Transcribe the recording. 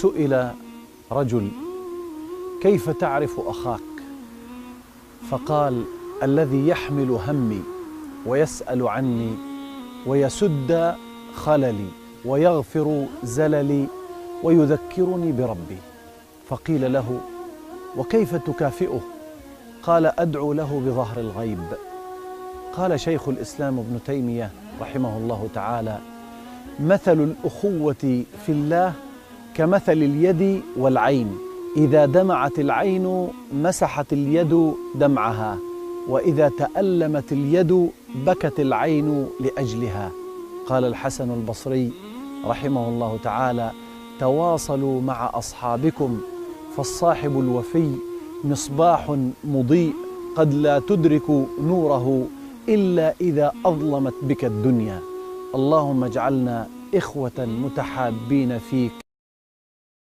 سئل رجل: كيف تعرف أخاك؟ فقال: الذي يحمل همي ويسأل عني ويسد خللي ويغفر زللي ويذكرني بربي. فقيل له: وكيف تكافئه؟ قال: أدعو له بظهر الغيب. قال شيخ الإسلام ابن تيمية رحمه الله تعالى: مثل الأخوة في الله كمثل اليد والعين، إذا دمعت العين مسحت اليد دمعها، وإذا تألمت اليد بكت العين لأجلها. قال الحسن البصري رحمه الله تعالى: تواصلوا مع أصحابكم، فالصاحب الوفي مصباح مضيء قد لا تدرك نوره إلا إذا أظلمت بك الدنيا. اللهم اجعلنا إخوة متحابين فيك